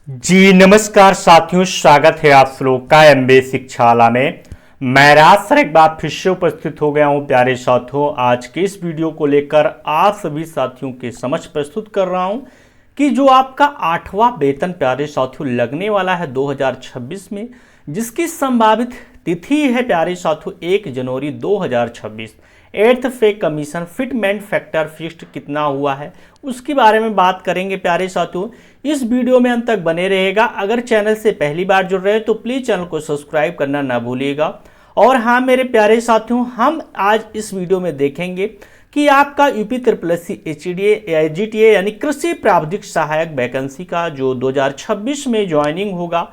जी नमस्कार साथियों, स्वागत है आप लोग का एमबीए शिक्षाला में। मैं राज सर एक बार फिर से उपस्थित हो गया हूं प्यारे साथियों। आज के इस वीडियो को लेकर आप सभी साथियों के समक्ष प्रस्तुत कर रहा हूं कि जो आपका 8वां वेतन प्यारे साथियों लगने वाला है 2026 में, जिसकी संभावित तिथि है प्यारे साथियों 1 जनवरी 2026। Eighth pay commission fitment factor fixed कितना हुआ है उसके बारे में बात करेंगे प्यारे साथियों। इस वीडियो में अंत तक बने रहेगा। अगर चैनल से पहली बार जुड़ रहे हैं तो प्लीज़ चैनल को सब्सक्राइब करना ना भूलिएगा। और हाँ मेरे प्यारे साथियों, हम आज इस वीडियो में देखेंगे कि आपका यूपी SSC एजीटीए यानी कृषि प्रावधिक सहायक वैकेंसी का जो 2026 में ज्वाइनिंग होगा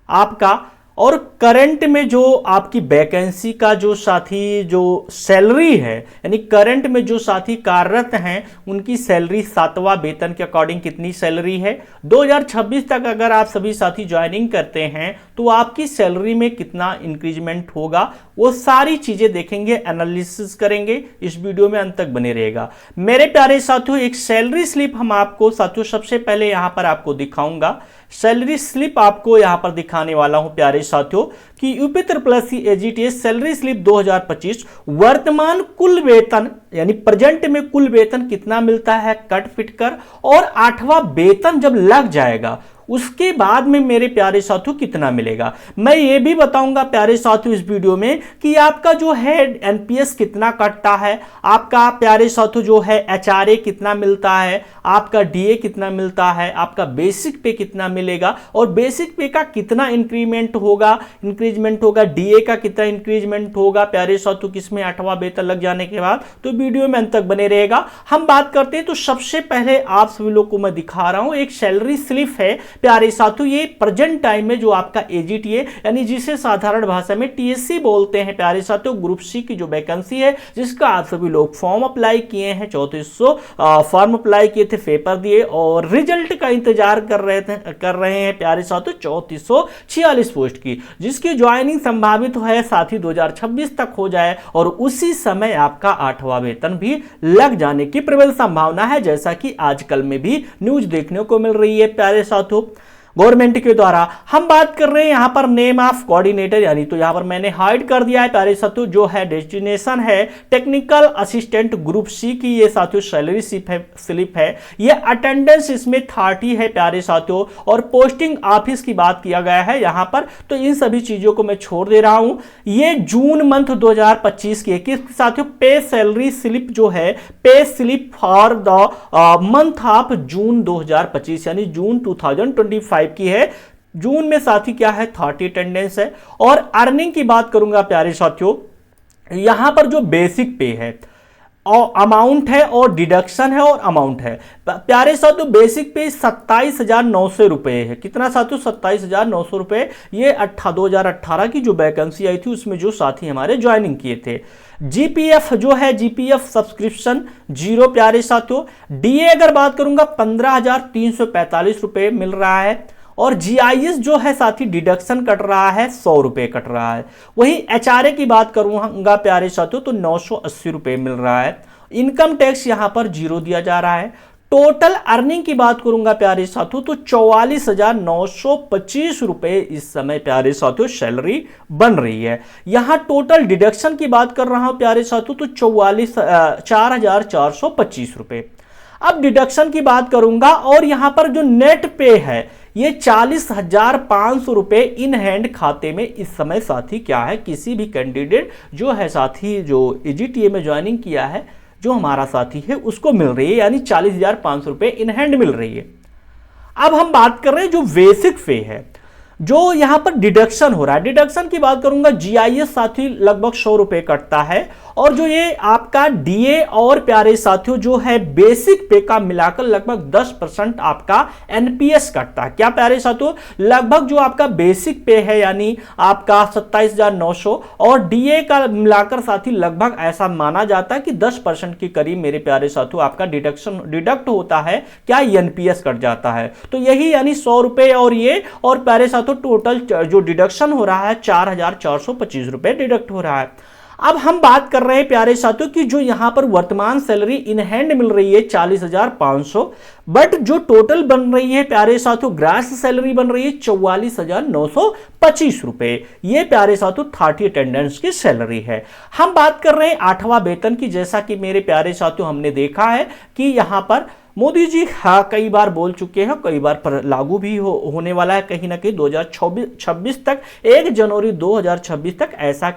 आपका, और करंट में जो आपकी वैकेंसी का जो साथी जो सैलरी है यानी करंट में जो साथी कार्यरत हैं उनकी सैलरी 7वां वेतन के अकॉर्डिंग कितनी सैलरी है। 2026 तक अगर आप सभी साथी ज्वाइनिंग करते हैं तो आपकी सैलरी में कितना इंक्रीजमेंट होगा, वो सारी चीजें देखेंगे, एनालिसिस करेंगे। इस वीडियो में अंत तक बने रहेगा मेरे प्यारे साथियों। एक सैलरी स्लिप हम आपको साथियों सबसे पहले यहां पर आपको दिखाऊंगा। सैलरी स्लिप आपको यहां पर दिखाने वाला हूं प्यारे साथियों कि UP SSC AGTA salary slip 2025 वर्तमान कुल वेतन यानी प्रेजेंट में कुल वेतन कितना मिलता है कट पिट कर, और 8वां वेतन जब लग जाएगा उसके बाद में मेरे प्यारे साथियों कितना मिलेगा। मैं ये भी बताऊंगा प्यारे साथियों इस वीडियो में कि आपका जो है एनपीएस कितना कटता है, आपका प्यारे साथियों जो है एचआरए कितना मिलता है, आपका डीए कितना मिलता है, आपका बेसिक पे कितना मिलेगा, और बेसिक पे का कितना इंक्रीमेंट होगा, डीए का कितना इंक्रीजमेंट होगा प्यारे साथियों किसमें 8वां वेतन लग जाने के बाद। तो वीडियो में अंत तक बने रहेगा। हम बात करते हैं तो सबसे पहले आप सभी लोग को मैं दिखा रहा हूं एक सैलरी स्लिप है प्यारे साथियों। ये प्रेजेंट टाइम में जो आपका एजीटीए यानी जिसे साधारण भाषा में टीएससी बोलते हैं प्यारे साथियों, ग्रुप सी की जो वैकेंसी है जिसका आप सभी लोग फॉर्म अप्लाई किए हैं, 3400 फॉर्म अप्लाई किए थे, पेपर दिए और रिजल्ट का इंतजार कर रहे हैं प्यारे साथियों 3446 पोस्ट की, जिसकी ज्वाइनिंग संभावित है साथी 2026 तक हो जाए और उसी समय आपका 8वां वेतन भी लग जाने की प्रबल संभावना है, जैसा कि आजकल में भी न्यूज देखने को मिल रही है प्यारे साथियों गवर्नमेंट के द्वारा। हम बात कर रहे हैं यहां पर नेम ऑफ कोऑर्डिनेटर, यानी तो यहां पर मैंने हाइड कर दिया है प्यारे साथियों, जो है डेस्टिनेशन है टेक्निकल असिस्टेंट ग्रुप सी की ये साथियों सैलरी स्लिप है। ये अटेंडेंस इसमें 30 है प्यारे साथियों, और पोस्टिंग ऑफिस की बात किया गया है यहां पर, तो इन सभी चीजों को मैं छोड़ दे रहा हूं। ये जून मंथ 2025 की साथियों पे सैलरी स्लिप जो है, pay slip for the month of June 2025 यानी जून 2025 की है। जून में साथी क्या है 30 अटेंडेंस है। और अर्निंग की बात करूंगा प्यारे साथियों, यहां पर जो बेसिक पे है और अमाउंट है और डिडक्शन है और अमाउंट है प्यारे साथियों, बेसिक पे 27,900 रुपए है। कितना साथियों 27,900 रुपए। ये 2018 की जो वैकेंसी आई थी उसमें जो साथी हमारे ज्वाइनिंग किए थे। जीपीएफ जो है, जीपीएफ सब्सक्रिप्शन 0 प्यारे साथियों। डीए अगर बात करूंगा 15,345 रुपए मिल रहा है, और जीआईएस जो है साथी डिडक्शन कट रहा है 100 रुपए कट रहा है। वही एचआरए की बात करूंगा प्यारे साथियों तो 980 रुपए मिल रहा है। इनकम टैक्स यहां पर 0 दिया जा रहा है। टोटल अर्निंग की बात करूंगा प्यारे साथियों तो 44,925 रुपए इस समय प्यारे साथियों सैलरी बन रही है। यहां टोटल डिडक्शन की बात कर रहा हूं प्यारे साथियों तो 4,425 रुपए। अब डिडक्शन की बात करूंगा, और यहां पर जो नेट पे है ये 40,500 रुपए इन हैंड खाते में इस समय साथी क्या है, किसी भी कैंडिडेट जो है साथी जो एजीटीए में ज्वाइनिंग किया है जो हमारा साथी है उसको मिल रही है, यानी 40,500 रुपए इन हैंड मिल रही है। अब हम बात कर रहे हैं जो बेसिक पे है, जो यहां पर डिडक्शन हो रहा है। डिडक्शन की बात करूंगा, जीआईएस साथी लगभग 100 रुपए कटता है, और जो ये आपका डीए और प्यारे साथियों जो है बेसिक पे का मिलाकर लगभग 10% आपका एनपीएस कटता है। क्या प्यारे साथियों, लगभग जो आपका बेसिक पे है यानी आपका 27,900 और डीए का मिलाकर साथी लगभग ऐसा माना जाता है कि 10% के करीब मेरे प्यारे साथियों आपका डिडक्ट होता है, क्या एनपीएस कट जाता है। तो यही यानी 100 रुपए और ये और प्यारे साथियों टोटल जो डिडक्शन हो रहा है 4,425 रुपए डिडक्ट हो रहा है। अब हम बात कर रहे हैं प्यारे साथियों कि जो यहां पर वर्तमान सैलरी इन हैंड मिल रही है 40,500, बट जो टोटल बन रही है प्यारे साथियों ग्रास सैलरी बन रही है 44,925 रुपए। ये प्यारे साथियों 30 अटेंडेंस की सैलरी है। हम बात कर रहे हैं 8वां वेतन की। जैसा कि मेरे प्यारे साथियों हमने देखा है कि यहां पर मोदी जी कई बार बोल चुके हैं, कई बार पर लागू भी होने वाला है कहीं ना कहीं 2026 तक, 1 जनवरी 2026 तक ऐसा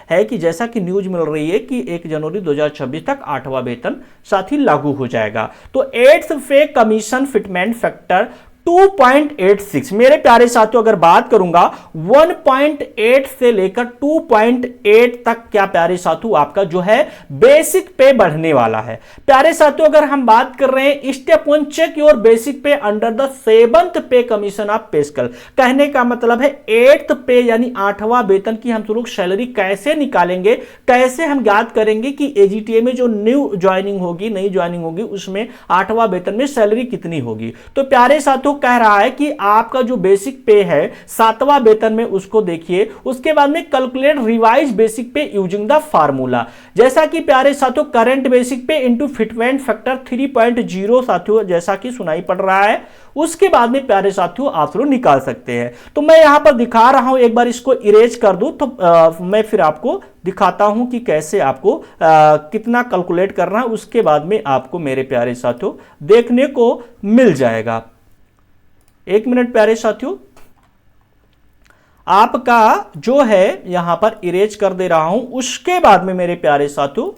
है कि जैसा कि न्यूज मिल रही है कि 1 जनवरी 2026 तक 8वां वेतन साथ ही लागू हो जाएगा। तो 8th पे कमीशन फिटमेंट फैक्टर 2.86 मेरे प्यारे साथियों अगर बात करूंगा 1.8 से लेकर 2.8 तक क्या प्यारे साथियों आपका जो है बेसिक पे बढ़ने वाला है। प्यारे साथियों अगर हम बात कर रहे हैं स्टेप 1 चेक योर बेसिक पे अंडर द 7th पे कमीशन ऑफ पे स्केल, कहने का मतलब है 8th पे यानी 8वां वेतन की हम लोग सैलरी कैसे निकालेंगे, कैसे हम ज्ञात करेंगे कि एजीटीए में जो न्यू ज्वाइनिंग होगी, नई ज्वाइनिंग होगी, उसमें 8वां वेतन में सैलरी कितनी होगी। तो प्यारे साथियों कह रहा है कि आपका जो बेसिक पे है 7वां वेतन में उसको देखिए, उसके बाद में कैलकुलेट रिवाइज बेसिक पे यूजिंग द फार्मूला। जैसा कि प्यारे साथियों करंट बेसिक पे इनटू फिटमेंट फैक्टर 3.0 साथियों जैसा कि सुनाई पड़ रहा है, उसके बाद में प्यारे साथियों आप लोग निकाल सकते हैं। तो मैं यहां पर दिखा रहा हूं, एक बार इसको इरेज कर दूं तो मैं फिर आपको दिखाता हूं कि कैसे आपको कितना कैलकुलेट करना है, उसके बाद में आपको मेरे प्यारे साथियों देखने को मिल जाएगा। 1 मिनट प्यारे साथियों, आपका जो है यहां पर इरेज कर दे रहा हूं, उसके बाद में मेरे प्यारे साथियों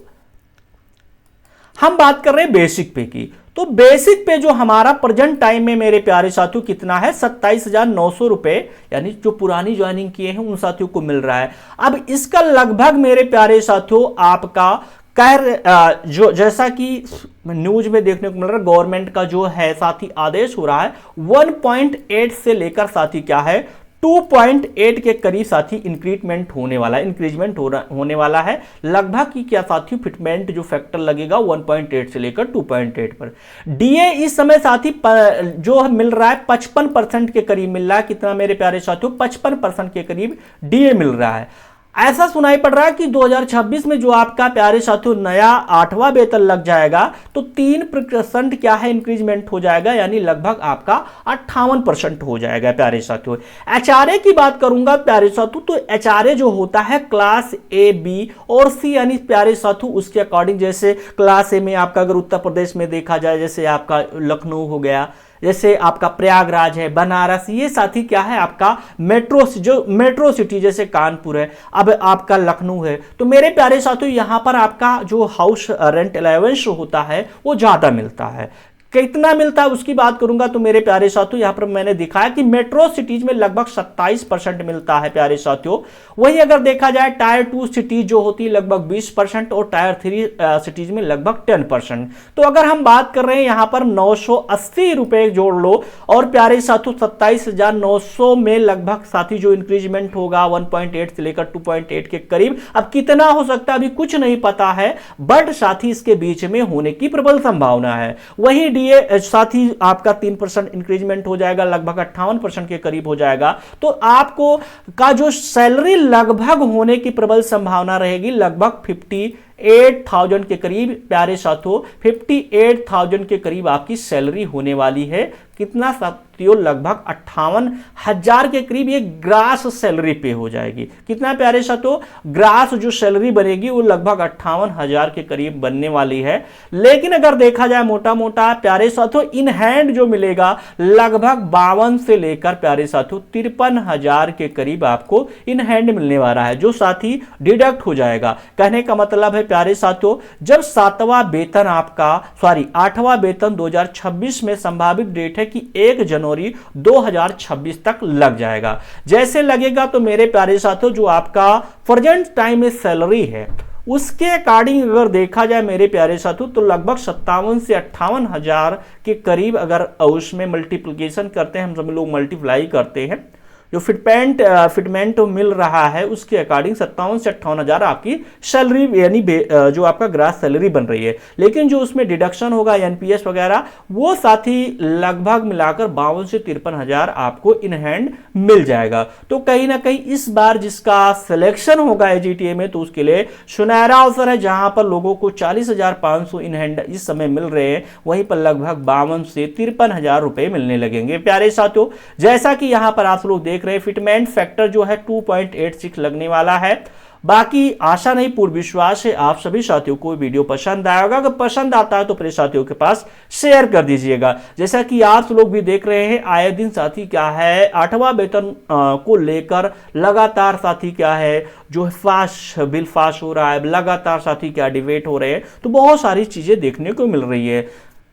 हम बात कर रहे हैं बेसिक पे की। तो बेसिक पे जो हमारा प्रेजेंट टाइम में मेरे प्यारे साथियों कितना है 27,900 रुपए, यानी जो पुरानी ज्वाइनिंग किए हैं उन साथियों को मिल रहा है। अब इसका लगभग मेरे प्यारे साथियों आपका जो जैसा कि न्यूज में देखने को मिल रहा है गवर्नमेंट का जो है साथी आदेश हो रहा है 1.8 से लेकर साथी क्या है 2.8 के करीब साथी इंक्रीमेंट होने वाला है, इंक्रीजमेंट होने वाला है। लगभग की क्या साथी फिटमेंट जो फैक्टर लगेगा 1.8 से लेकर 2.8 पर। डीए इस समय साथी जो मिल रहा है 55% के करीब मिल रहा है। कितना मेरे प्यारे साथियों 55% के करीब डीए मिल रहा है। ऐसा सुनाई पड़ रहा है कि 2026 में जो आपका प्यारे साथियों नया 8वां वेतन लग जाएगा तो 3% क्या है इंक्रीजमेंट हो जाएगा, यानी लगभग आपका 58% हो जाएगा प्यारे साथियों। एचआरए की बात करूंगा प्यारे साथियों, तो एचआरए जो होता है क्लास ए, बी और सी, यानी प्यारे साथियों उसके अकॉर्डिंग, जैसे क्लास ए में आपका अगर उत्तर प्रदेश में देखा जाए जैसे आपका लखनऊ हो गया, जैसे आपका प्रयागराज है, बनारस, ये साथी क्या है आपका मेट्रो सिटी जैसे कानपुर है, अब आपका लखनऊ है। तो मेरे प्यारे साथियों यहां पर आपका जो हाउस रेंट अलाउंस होता है वो ज्यादा मिलता है। कितना मिलता है उसकी बात करूंगा तो मेरे प्यारे साथियों यहां पर मैंने दिखाया कि मेट्रो सिटीज में लगभग 27% मिलता है प्यारे साथियों। वही अगर देखा जाए टायर 2 सिटीज जो होती है लगभग 20% और टायर 3 सिटीज में लगभग 10%। तो अगर हम बात कर रहे हैं यहां पर 980 रुपए जोड़ लो और प्यारे साथियों 27,900 में लगभग साथी जो इंक्रीजमेंट होगा 1.8 से लेकर 2.8 के करीब। अब कितना हो सकता है अभी कुछ नहीं पता है, बट साथी इसके बीच में होने की प्रबल संभावना है। वही साथ ही आपका 3% इंक्रीजमेंट हो जाएगा, लगभग 58% के करीब हो जाएगा। तो आपको का जो सैलरी लगभग होने की प्रबल संभावना रहेगी लगभग 58,000 के करीब प्यारे साथियों, 58,000 के करीब आपकी सैलरी होने वाली है। कितना साथियों लगभग 58,000 के करीब ये ग्रास सैलरी पे हो जाएगी। कितना प्यारे साथियों ग्रास जो सैलरी बनेगी वो लगभग 58,000 के करीब बनने वाली है। लेकिन अगर देखा जाए मोटा मोटा प्यारे साथियों इन हैंड जो मिलेगा लगभग 52 से लेकर प्यारे साथियों 53,000 के करीब आपको इन हैंड मिलने वाला है, जो साथी डिडक्ट हो जाएगा। कहने का मतलब है प्यारे साथियों जब 8वां वेतन 2026 में संभावित डेट है कि 1 जनवरी 2026 तक लग जाएगा। जैसे लगेगा तो मेरे प्यारे साथियों जो आपका प्रेजेंट टाइम में सैलरी है उसके अकॉर्डिंग अगर देखा जाए मेरे प्यारे साथियों तो लगभग 57 से 58,000 के करीब अगर उसमें मल्टीप्लिकेशन करते हैं, हम सब लोग मल्टीप्लाई करते हैं जो फिटमेंट मिल रहा है उसके अकॉर्डिंग 57 से 58 हजार आपकी सैलरी यानी जो आपका ग्रास सैलरी बन रही है। लेकिन जो उसमें डिडक्शन होगा एनपीएस वगैरह वो साथ ही लगभग मिलाकर 52 से 53 हजार आपको इन हैंड मिल जाएगा। तो कहीं ना कहीं इस बार जिसका सिलेक्शन होगा एजीटीए में तो उसके लिए सुनहरा अवसर है, जहां पर लोगों को 40,500 इन हैंड इस समय मिल रहे हैं, वहीं पर लगभग 52 से 53 हजार रुपए मिलने लगेंगे। प्यारे साथियों, जैसा कि यहां पर आप लोग देख रहे हैं फिटमेंट फैक्टर जो है 2.86 लगने वाला है। बाकी आशा नहीं पूर्ण विश्वास है आप सभी साथियों को वीडियो पसंद आएगा। अगर पसंद आता है तो अपने साथियों के पास शेयर कर दीजिएगा। जैसा कि आप लोग भी देख रहे हैं आए दिन साथी क्या है 8वां वेतन को लेकर लगातार साथी क्या है जो बिल पास हो रहा है, लगातार साथी क्या डिबेट हो रहे हैं, तो बहुत सारी चीजें देखने को मिल रही है।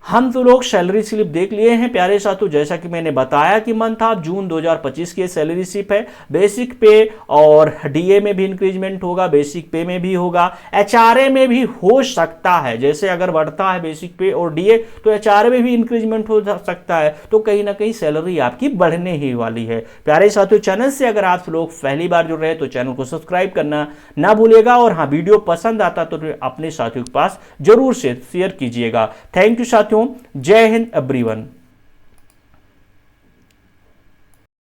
हम तो लोग सैलरी स्लिप देख लिए हैं प्यारे साथियों, जैसा कि मैंने बताया कि मंथ ऑफ जून 2025 की सैलरी स्लिप है। बेसिक पे और डीए में भी इंक्रीजमेंट होगा, बेसिक पे में भी होगा, एचआरए में भी हो सकता है। जैसे अगर बढ़ता है बेसिक पे और डीए तो एचआरए में भी इंक्रीजमेंट हो सकता है। तो कहीं ना कहीं सैलरी आपकी बढ़ने ही वाली है। प्यारे साथियों, चैनल से अगर आप लोग पहली बार जुड़ रहे हैं तो चैनल को सब्सक्राइब करना ना भूलिएगा, और हाँ वीडियो पसंद आता तो अपने साथियों के पास जरूर से शेयर कीजिएगा। थैंक यू साथियों, जय हिंद एवरीवन।